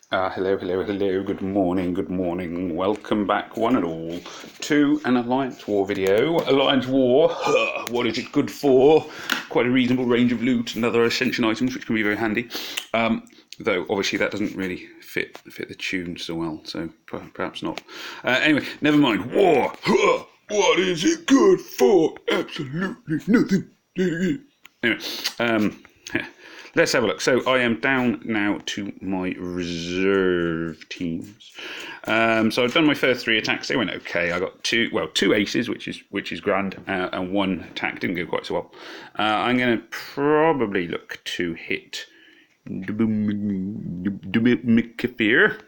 Hello, good morning. Welcome back, one and all, to an Alliance War video. Alliance War, what is it good for? Quite a reasonable range of loot and other ascension items, which can be very handy. Though, obviously, that doesn't really fit the tune so well, so perhaps not. Anyway, never mind. War, what is it good for? Absolutely nothing. Anyway, let's have a look. So I am down now to my reserve teams. So I've done my first three attacks. They went okay. I got two aces, which is grand, and one attack didn't go quite so well. I'm going to probably look to hit Mikafir.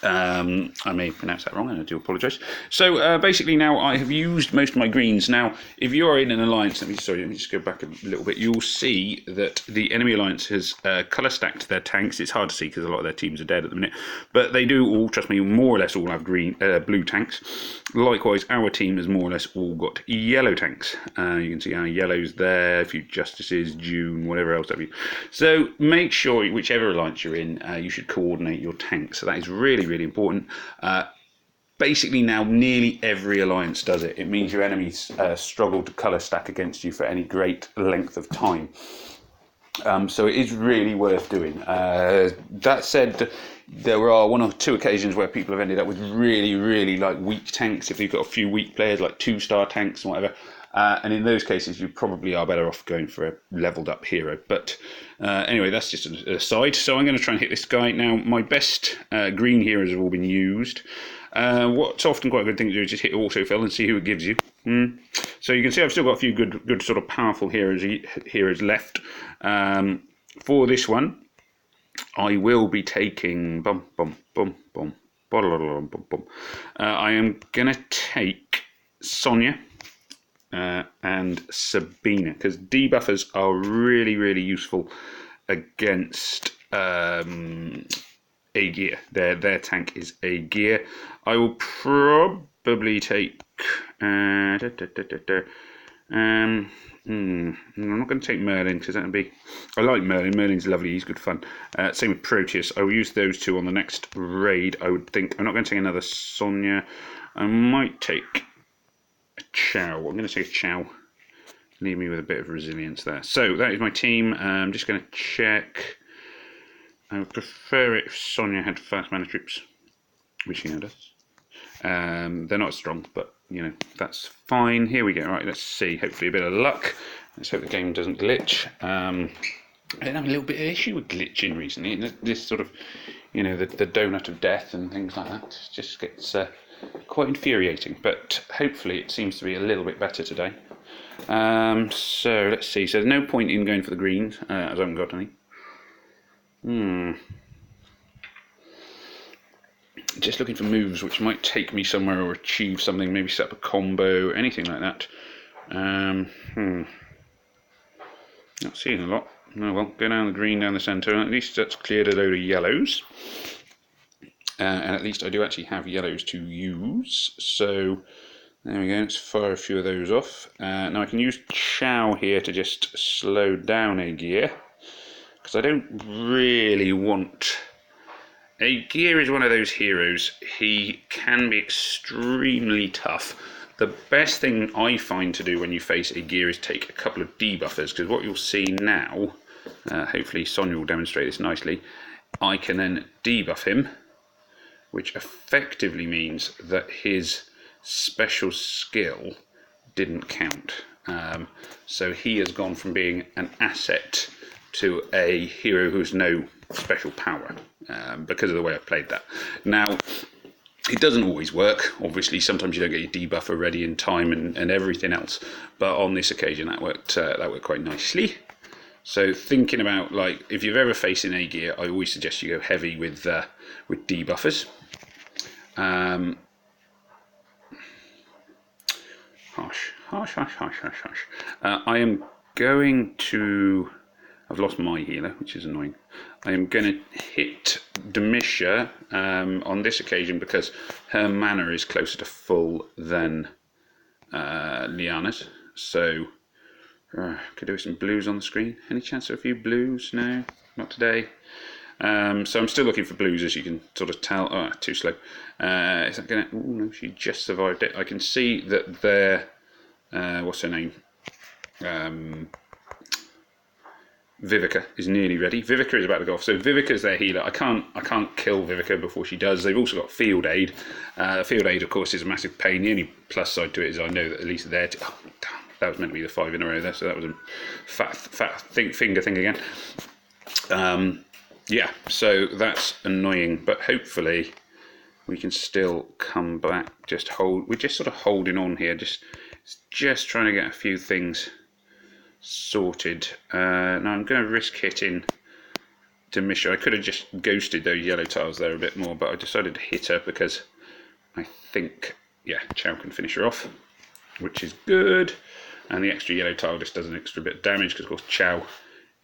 I may pronounce that wrong, and I do apologise. So basically, now I have used most of my greens. Now, if you are in an alliance, let me just go back a little bit. You'll see that the enemy alliance has colour stacked their tanks. It's hard to see because a lot of their teams are dead at the minute, but they do all, trust me, more or less all have blue tanks. Likewise, our team has more or less all got yellow tanks. You can see our yellows there, a few justices, June, whatever else have you. So make sure, whichever alliance you're in, you should coordinate your tanks. So that is really important. Basically now nearly every alliance does it. It means your enemies struggle to colour stack against you for any great length of time. So it is really worth doing. That said, there are one or two occasions where people have ended up with really like weak tanks. If you've got a few weak players like 2-star tanks and whatever, and in those cases you probably are better off going for a leveled up hero. But anyway, that's just an aside. So I'm going to try and hit this guy. Now my best green heroes have all been used. What's often quite a good thing to do is just hit autofill and see who it gives you. So you can see I've still got a few good sort of powerful heroes left. For this one, I will be taking I am gonna take Sonya and Sabina, because debuffers are really useful against Aegir. Their tank is Aegir. I will probably take I'm not going to take Merlin because that'll be. I like Merlin. Merlin's lovely. He's good fun. Same with Proteus. I will use those two on the next raid. I would think. I'm not going to take another Sonya. I might take a Chow. I'm going to take a Chow. Leave me with a bit of resilience there. So that is my team. I'm just going to check. I would prefer it if Sonya had fast mana troops, which she now does. They're not as strong, but you know, that's fine. Here we go. Right, let's see. Hopefully a bit of luck. Let's hope the game doesn't glitch. I had a little bit of issue with glitching recently. This sort of, you know, the donut of death and things like that just gets quite infuriating. But hopefully it seems to be a little bit better today. So let's see. So there's no point in going for the greens, as I haven't got any. Just looking for moves which might take me somewhere or achieve something, maybe set up a combo, anything like that. Not seeing a lot. Oh well, go down the green, down the centre, and at least that's cleared a load of yellows. And at least I do actually have yellows to use. So there we go, let's fire a few of those off. Now I can use Chow here to just slow down Aegir, because I don't really want... Aegir is one of those heroes. He can be extremely tough. The best thing I find to do when you face Aegir is take a couple of debuffers, because what you'll see now, hopefully Sonya will demonstrate this nicely, I can then debuff him, which effectively means that his special skill didn't count. So he has gone from being an asset to a hero who's no special power, because of the way I've played that. Now, it doesn't always work. Obviously, sometimes you don't get your debuffer ready in time and everything else. But on this occasion, that worked quite nicely. So thinking about, like, if you're ever facing Aegir, I always suggest you go heavy with debuffers. Hush. I am going to... I've lost my healer, which is annoying. I am going to hit Demisha on this occasion because her mana is closer to full than Liana's. So, could do with some blues on the screen. Any chance of a few blues? No, not today. So I'm still looking for blues, as you can sort of tell. Oh, too slow. Is that going to... Oh, no, she just survived it. I can see that they're... what's her name? Vivica is nearly ready. Vivica is about to go off. So Vivica's their healer. I can't kill Vivica before she does. They've also got Field Aid. Field Aid, of course, is a massive pain. The only plus side to it is I know that at least they're... Oh, damn, that was meant to be the 5 in a row there, so that was a fat finger thing again. Yeah, so that's annoying, but hopefully we can still come back. We're just sort of holding on here, just trying to get a few things sorted. Now I'm going to risk hitting Demisha. I could have just ghosted those yellow tiles there a bit more, but I decided to hit her because I think, yeah, Chow can finish her off, which is good. And the extra yellow tile just does an extra bit of damage because, of course, Chow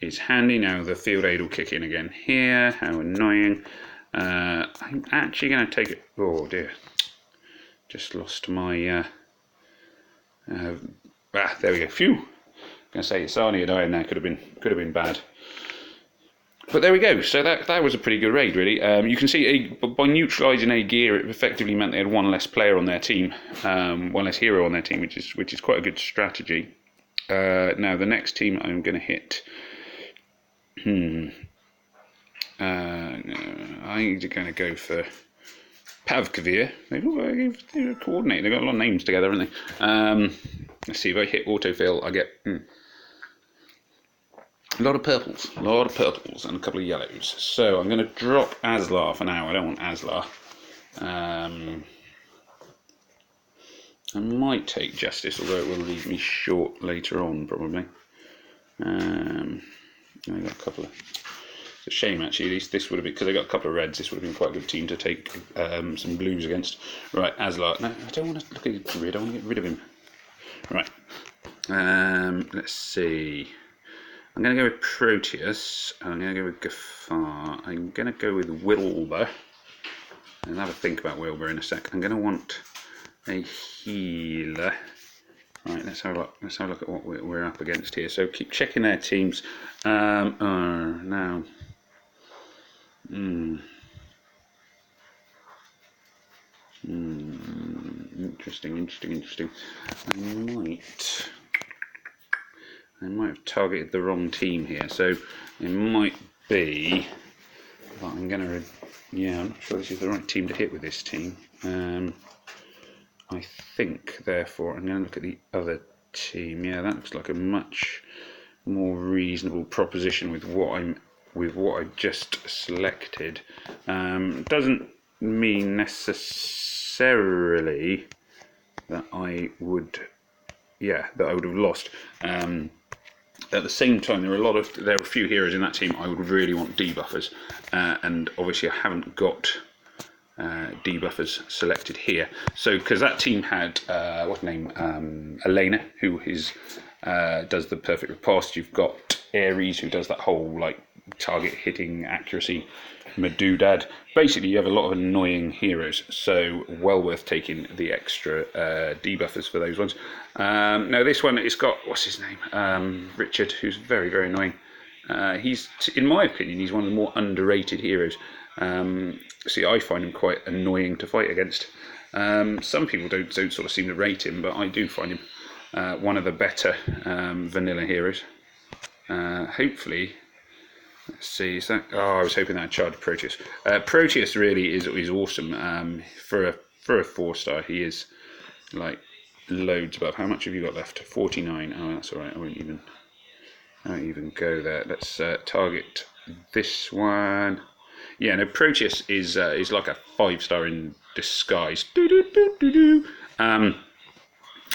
is handy. Now the Field Aid will kick in again here. How annoying. I'm actually going to take it... Oh, dear. Just lost my... there we go. Phew. I'm going to say Sani had died there. Could have been bad. But there we go. So that was a pretty good raid, really. You can see by neutralising a gear, it effectively meant they had one less player on their team, one less hero on their team, which is quite a good strategy. Now the next team I'm going to hit. I'm going to go for Pavkavir. They're coordinated. They've got a lot of names together, haven't they? Let's see, if I hit autofill, I get a lot of purples, and a couple of yellows. So I'm going to drop Aslar for now. I don't want Aslar. I might take Justice, although it will leave me short later on, probably. I got a couple of... It's a shame, actually. This would have been... Because I got a couple of reds, this would have been quite a good team to take some blues against. Right, Aslar. No, I don't want to look at his grid. I want to get rid of him. Right. Let's see. I'm going to go with Proteus. I'm going to go with Gafar. I'm going to go with Wilbur. I'll have a think about Wilbur in a sec. I'm going to want a healer. Right, let's have a look. Let's have a look at what we're up against here. So keep checking their teams. Now. Interesting. I might have targeted the wrong team here. So it might be. But I'm gonna. Yeah, I'm not sure this is the right team to hit with this team. I think, therefore, I'm going to look at the other team. Yeah, that looks like a much more reasonable proposition with what I've just selected. Doesn't mean necessarily that I would have lost. At the same time, there are a few heroes in that team I would really want debuffers, and obviously I haven't got debuffers selected here. So because that team had Elena, who does the perfect riposte. You've got Ares, who does that whole like target hitting accuracy. Madudad. Basically, you have a lot of annoying heroes, so well worth taking the extra debuffers for those ones. Now this one, it's got, what's his name? Richard, who's very, very annoying. He's, in my opinion, he's one of the more underrated heroes. See, I find him quite annoying to fight against. Some people don't sort of seem to rate him, but I do find him one of the better vanilla heroes. Hopefully, let's see. Is that? Oh, I was hoping that I'd charge Proteus. Proteus really is awesome. For a 4-star, he is like loads above. How much have you got left? 49. Oh, that's all right. I won't even go there. Let's target this one. Yeah, no, Proteus is like a 5-star in disguise.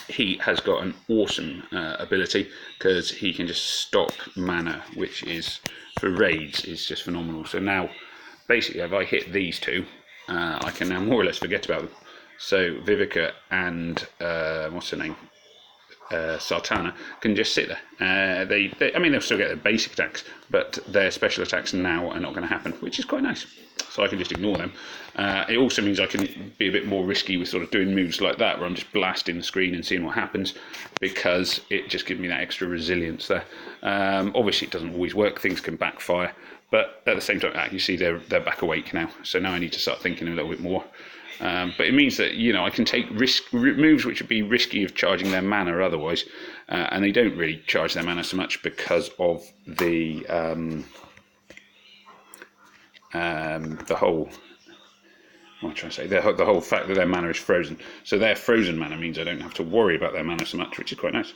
He has got an awesome ability because he can just stop mana, which is, for raids, is just phenomenal. So now, basically, if I hit these two, I can now more or less forget about them. So Vivica and, what's her name? Sartana can just sit there. They'll still get their basic attacks, but their special attacks now are not going to happen, which is quite nice. So I can just ignore them. It also means I can be a bit more risky with sort of doing moves like that, where I'm just blasting the screen and seeing what happens, because it just gives me that extra resilience there. Obviously, it doesn't always work. Things can backfire, But at the same time, you see they're back awake now. So now I need to start thinking a little bit more. But it means that, you know, I can take moves which would be risky of charging their mana otherwise, and they don't really charge their mana so much because of the whole. What am I trying to say? The whole fact that their mana is frozen. So their frozen mana means I don't have to worry about their mana so much, which is quite nice.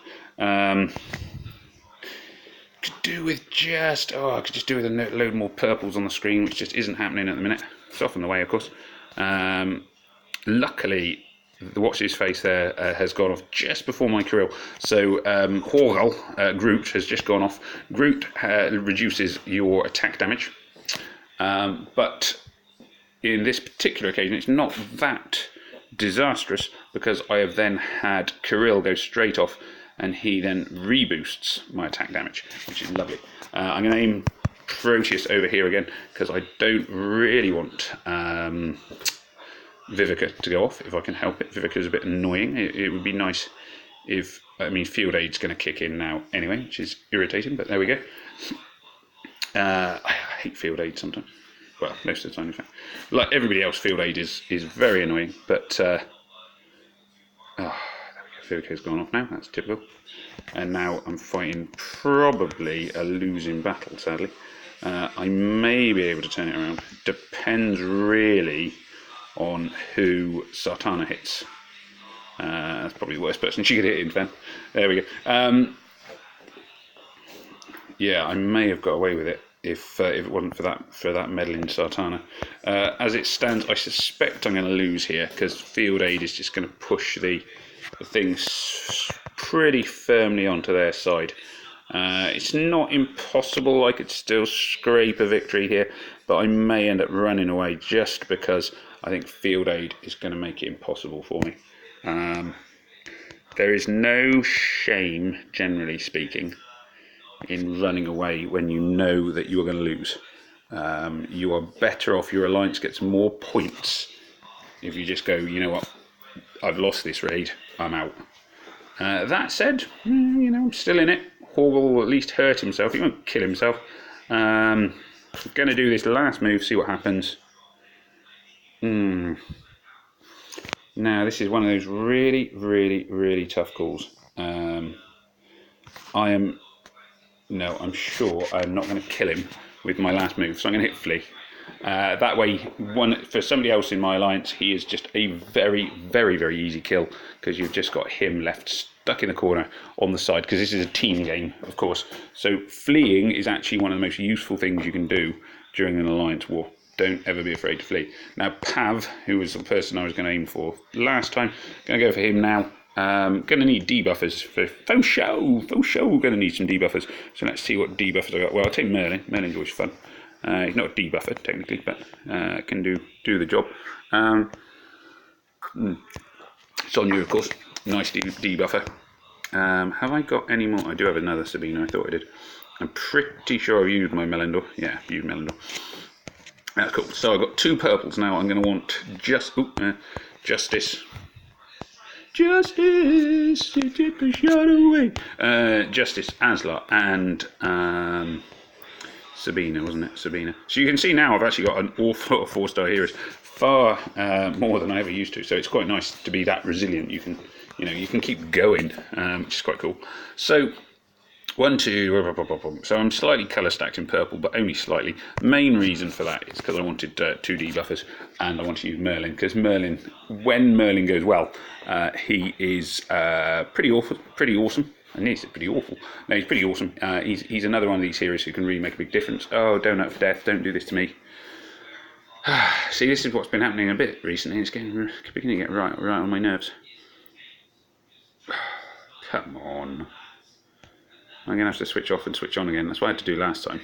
Could do with just I could just do with a load more purples on the screen, which just isn't happening at the minute. It's off on the way, of course. Luckily, the what's his face there has gone off just before my Kirill. So Horgal, Groot, has just gone off. Groot reduces your attack damage, but in this particular occasion, it's not that disastrous because I have then had Kirill go straight off, and he then reboosts my attack damage, which is lovely. I'm going to aim Proteus over here again because I don't really want Vivica to go off if I can help it. Vivica's a bit annoying. It would be nice if, I mean, Field Aid's going to kick in now anyway, which is irritating, but there we go. I hate Field Aid sometimes. Well, most of the time, in fact. Like everybody else, Field Aid is very annoying, but Vivica's gone off now, that's typical. And now I'm fighting probably a losing battle, sadly. I may be able to turn it around. Depends really on who Sartana hits. That's probably the worst person she could hit in fan. There we go. Yeah, I may have got away with it if it wasn't for that meddling Sartana. As it stands, I suspect I'm going to lose here because Field Aid is just going to push the things pretty firmly onto their side. It's not impossible. I could still scrape a victory here, but I may end up running away just because I think Field Aid is going to make it impossible for me. There is no shame, generally speaking, in running away when you know that you are going to lose. You are better off, your alliance gets more points if you just go, you know what, I've lost this raid, I'm out. That said, you know, I'm still in it. Horgal will at least hurt himself, he won't kill himself. I'm going to do this last move, see what happens. Now, this is one of those really, really, really tough calls. I'm sure I'm not going to kill him with my last move, so I'm going to hit Flee. That way, for somebody else in my alliance, he is just a very, very, very easy kill because you've just got him left stuck in the corner on the side because this is a team game, of course. So fleeing is actually one of the most useful things you can do during an alliance war. Don't ever be afraid to flee. Now, Pav, who was the person I was going to aim for last time, going to go for him now. Going to need debuffers for faux show. Going to need some debuffers. So let's see what debuffers I got. Well, I'll take Merlin. Merlin's always fun. He's not a debuffer technically, but can do the job. Sonya, of course, nice debuffer. Have I got any more? I do have another Sabina. I thought I did. I'm pretty sure I've used my Melindor. Yeah, I've used Melindor. That's cool. So I've got 2 purples now. I'm going to want Justice. Justice, you took the shot away. Justice, Aslar, and Sabina, wasn't it? Sabina. So you can see now I've actually got an awful lot of 4-star heroes, far more than I ever used to. So it's quite nice to be that resilient. You can keep going, which is quite cool. So 1, 2. So I'm slightly colour stacked in purple, but only slightly. Main reason for that is because I wanted 2 debuffers, and I want to use Merlin because Merlin, when Merlin goes well, he is pretty awesome. I need to say pretty awful. No, he's pretty awesome. He's another one of these heroes who can really make a big difference. Oh, donut for death! Don't do this to me. See, this is what's been happening a bit recently. It's beginning to get right on my nerves. Come on. I'm going to have to switch off and switch on again. That's what I had to do last time.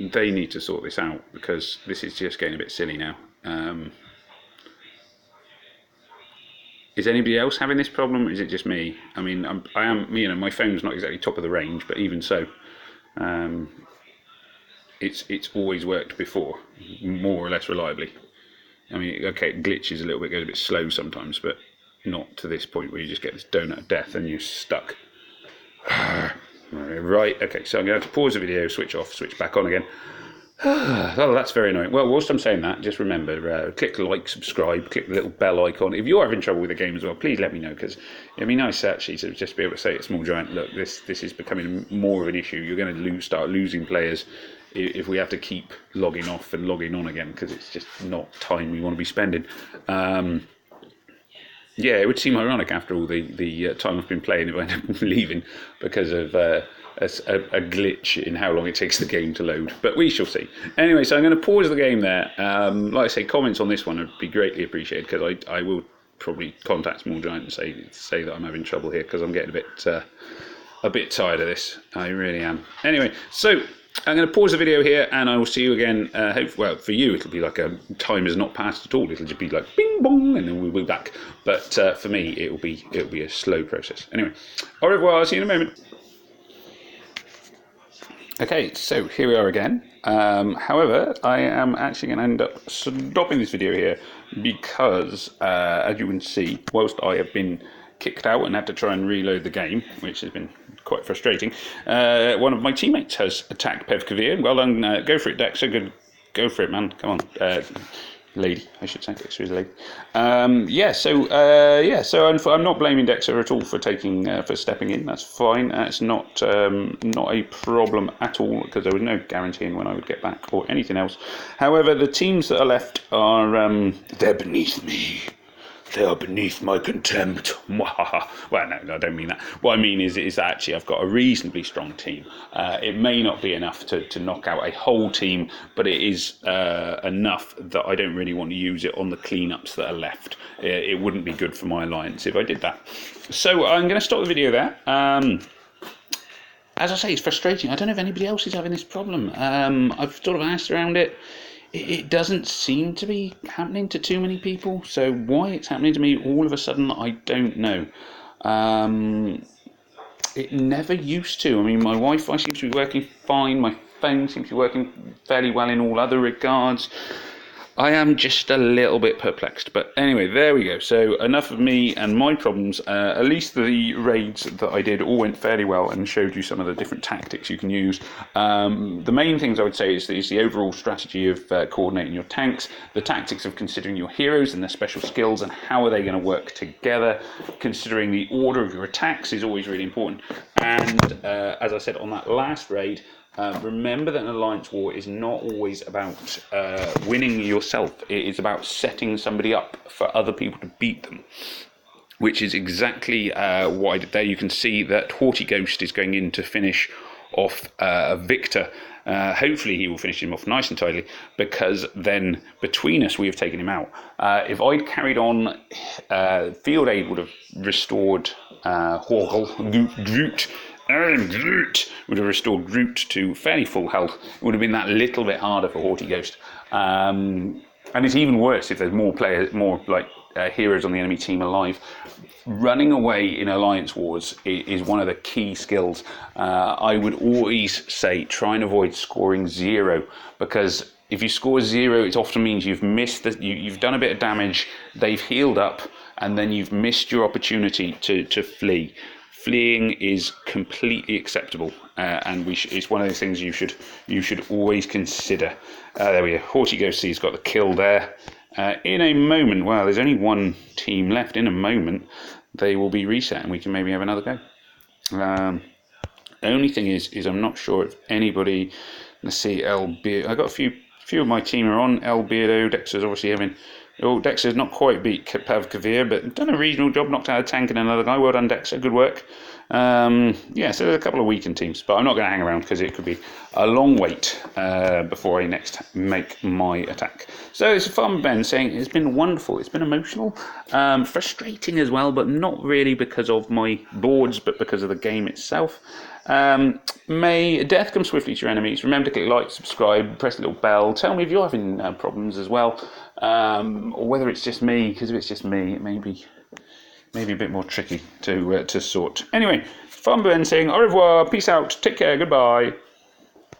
They need to sort this out because this is just getting a bit silly now. Is anybody else having this problem, or is it just me? I mean, I am. My phone's not exactly top of the range, but even so, it's always worked before, more or less reliably. I mean, okay, it glitches a little bit, goes a bit slow sometimes, but not to this point where you just get this donut of death and you're stuck. Right, okay, so I'm going to have to pause the video, switch off, switch back on again. Well, that's very annoying. Well, whilst I'm saying that, just remember, click like, subscribe, click the little bell icon. If you're having trouble with the game as well, please let me know, because it'd be nice actually to just be able to say to Small Giant, look, this is becoming more of an issue. You're going to start losing players if we have to keep logging off and logging on again, because it's just not time we want to be spending. Yeah, it would seem ironic after all the time I've been playing if I end up leaving because of a glitch in how long it takes the game to load. But we shall see. Anyway, so I'm going to pause the game there. Like I say, comments on this one would be greatly appreciated, because I will probably contact Small Giant and say that I'm having trouble here, because I'm getting a bit tired of this. I really am. Anyway, so I'm going to pause the video here, and I will see you again. Well, for you, it'll be like a time has not passed at all. It'll just be like bing bong, and then we'll be back. But for me, it'll be a slow process. Anyway, au revoir. I'll see you in a moment. Okay, so here we are again. However, I am actually going to end up stopping this video here because, as you can see, whilst I have been kicked out and had to try and reload the game, which has been quite frustrating, one of my teammates has attacked PevKavir. Well done, go for it, Dexter. Good, go for it, man. Come on, lady, I should say. Dexter is a lady. So I'm not blaming Dexter at all for stepping in. That's fine. It's not a problem at all, because there was no guaranteeing when I would get back or anything else. However, the teams that are left are they're beneath me. They are beneath my contempt. Well, no, I don't mean that. What I mean is that actually I've got a reasonably strong team. It may not be enough to knock out a whole team, but it is enough that I don't really want to use it on the cleanups that are left. It wouldn't be good for my alliance if I did that. So I'm going to stop the video there. As I say, it's frustrating. I don't know if anybody else is having this problem. I've sort of asked around it. It doesn't seem to be happening to too many people, so why it's happening to me all of a sudden, I don't know. It never used to. I mean, my Wi-Fi seems to be working fine, my phone seems to be working fairly well in all other regards. I am just a little bit perplexed, but anyway, there we go. So enough of me and my problems. At least the raids that I did all went fairly well and showed you some of the different tactics you can use. The main things I would say is the overall strategy of coordinating your tanks, the tactics of considering your heroes and their special skills and how are they going to work together. Considering the order of your attacks is always really important. And as I said on that last raid, remember that an alliance war is not always about winning yourself. It is about setting somebody up for other people to beat them, which is exactly what I did there. You can see that Haughty Ghost is going in to finish off Victor. Hopefully he will finish him off nice and tidily, because then between us we have taken him out. If I'd carried on, Field Aid would have restored Groot. Groot would have restored Groot to fairly full health. It would have been that little bit harder for Haughty Ghost. And it's even worse if there's more heroes on the enemy team alive. Running away in alliance wars is one of the key skills. I would always say try and avoid scoring 0, because if you score 0, it often means you've missed you've done a bit of damage, they've healed up, and then you've missed your opportunity to flee. Fleeing is completely acceptable, and it's one of those things you should always consider. There we go. Haughty Ghost has got the kill there. In a moment, well, there's only one team left. In a moment, they will be reset, and we can maybe have another go. Only thing is I'm not sure if anybody. Let's see, I got a few of my team are on. El Beardo, Dexter's obviously having. Oh, Dexter's not quite beat PevKavir, but done a reasonable job, knocked out a tank and another guy. Well done, Dexter, good work. So there's a couple of weakened teams, but I'm not going to hang around because it could be a long wait before I next make my attack. So it's Farmer Ben saying it's been wonderful, it's been emotional, frustrating as well, but not really because of my boards, but because of the game itself. May death come swiftly to your enemies. Remember to click like, subscribe, press the little bell. Tell me if you're having problems as well, or whether it's just me, because if it's just me, it may be a bit more tricky to sort. Anyway, Farmer Ben saying au revoir, peace out, take care, goodbye.